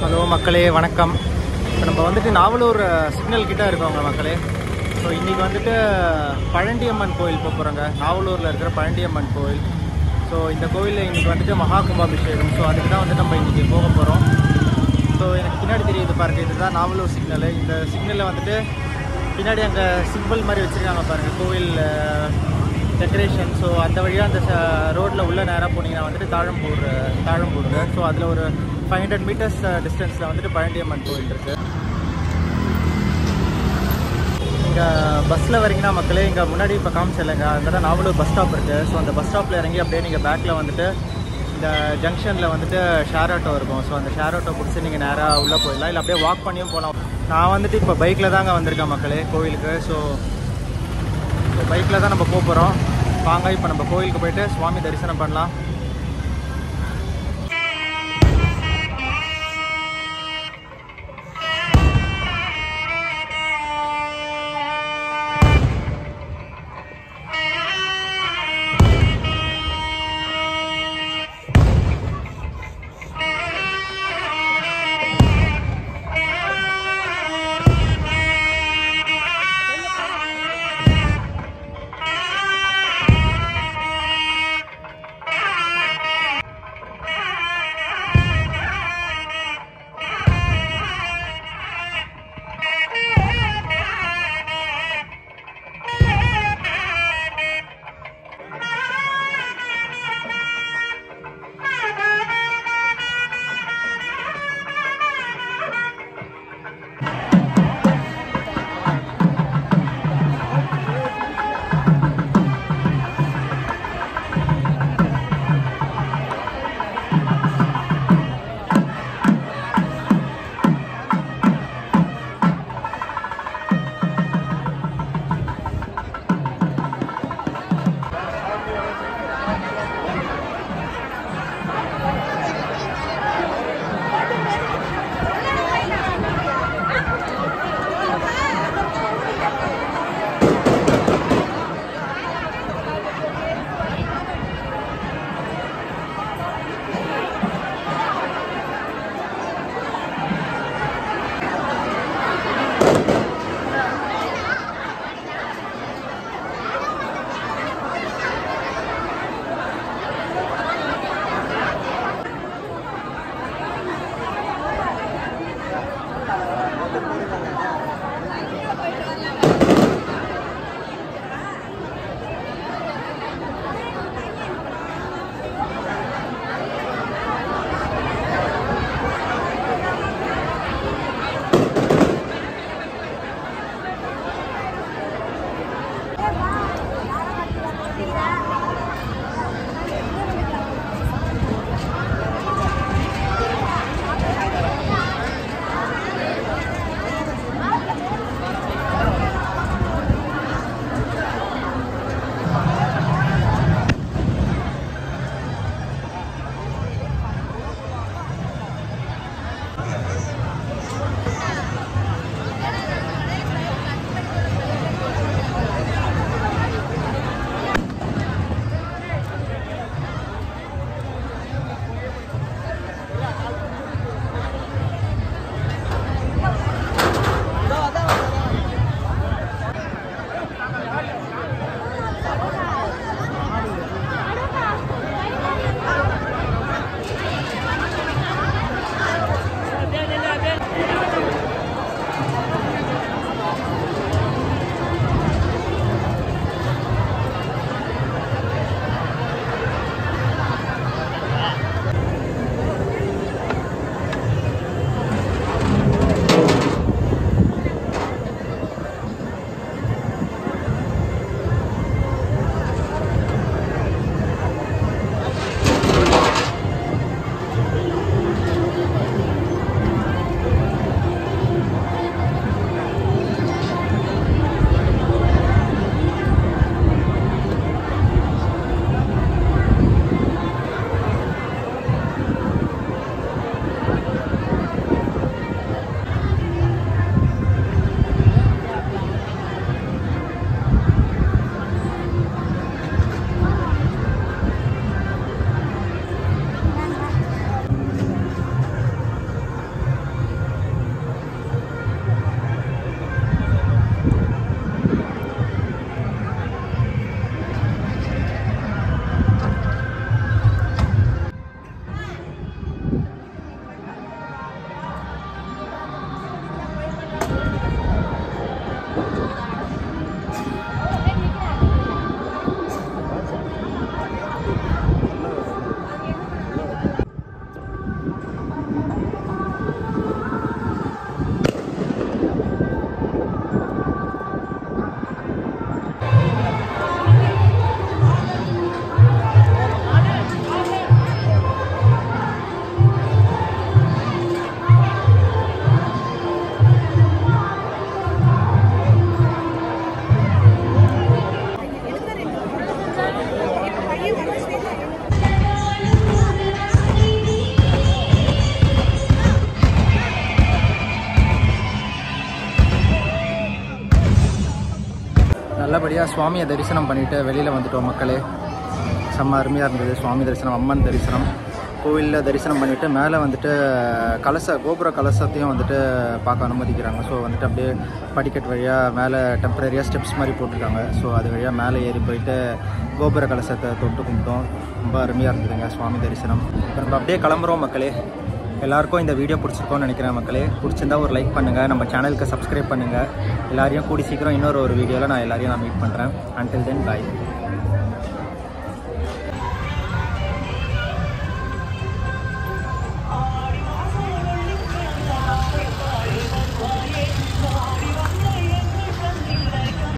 Hello மக்களே, வணக்கம். இப்போ நம்ம வந்துட்டு நாவலூர் சிக்னல் கிட்டே இருக்கோங்க மக்களே. ஸோ இன்றைக்கி வந்துட்டு பழண்டியம்மன் கோயில் போக போகிறோங்க. நாவலூரில் இருக்கிற பழண்டியம்மன் கோயில். ஸோ இந்த கோயிலில் இன்றைக்கி வந்துட்டு மகா கும்பாபிஷேகம். ஸோ அதுக்கு தான் வந்துட்டு நம்ம இன்றைக்கி போக போகிறோம். ஸோ எனக்கு பின்னாடி தெரியுது பாருங்கள், இதுதான் நாவலூர் சிக்னலு. இந்த சிக்னலில் வந்துட்டு பின்னாடி அங்கே சிம்பிள் மாதிரி வச்சுருக்காங்க பாருங்கள், கோவில் டெக்கரேஷன். ஸோ அந்த வழியாக அந்த ரோட்டில் உள்ள நேராக போனீங்கன்னா வந்துட்டு தாழம்பூருங்க. ஸோ அதில் ஒரு 500 மீட்டர்ஸ் டிஸ்டன்ஸில் வந்துட்டு பழண்டியம்மன் கோயில் இருக்குது. இங்கே பஸ்ஸில் வரீங்கன்னா மக்களே, இங்கே முன்னாடி இப்போ காமிச்சில்லைங்க, அங்கே தான் நாவலூர் பஸ் ஸ்டாப் இருக்குது. ஸோ அந்த பஸ் ஸ்டாப்பில் இறங்கி அப்படியே நீங்கள் பேக்கில் வந்துட்டு இந்த ஜங்ஷனில் வந்துட்டு ஷேர் ஆட்டோ இருக்கும். ஸோ அந்த ஷேர் ஆட்டோ பிடிச்சி நீங்கள் நேராக உள்ளே போயிடலாம், இல்லை அப்படியே வாக் பண்ணியும் போகலாம். நான் வந்துட்டு இப்போ பைக்கில் தாங்க வந்திருக்கேன் மக்களே கோயிலுக்கு. ஸோ பைக்கில் தான் நம்ம போக போகிறோம். வாங்க இப்போ நம்ம கோயிலுக்கு போயிட்டு சுவாமி தரிசனம் பண்ணலாம். நல்லபடியாக சுவாமியை தரிசனம் பண்ணிவிட்டு வெளியில் வந்துட்டோம் மக்களே. செம்ம அருமையாக இருந்தது சுவாமி தரிசனம், அம்மன் தரிசனம். கோவிலில் தரிசனம் பண்ணிவிட்டு மேலே வந்துட்டு கோபுர கலசத்தையும் வந்துட்டு பார்க்க அனுமதிக்கிறாங்க. ஸோ வந்துட்டு அப்படியே படிக்கட்டு வழியாக மேலே டெம்பரரியாக ஸ்டெப்ஸ் மாதிரி போட்டிருக்காங்க. ஸோ அது வழியாக மேலே ஏறி போயிட்டு கோபுர கலசத்தை தொட்டு கும்பிட்டோம். ரொம்ப அருமையாக இருந்ததுங்க சுவாமி தரிசனம். இப்போ நம்ம அப்படியே கிளம்புறோம் மக்களே. எல்லாருக்கும் இந்த வீடியோ பிடிச்சிருக்கோன்னு நினைக்கிறேன் மக்களே. பிடிச்சிருந்தா ஒரு லைக் பண்ணுங்கள், நம்ம சேனலுக்கு சப்ஸ்கிரைப் பண்ணுங்கள். எல்லாரையும் கூடி சீக்கிரம் இன்னொரு வீடியோவில் நான் எல்லாரையும் மீட் பண்ணுறேன். அன்டில் தென் பாய்.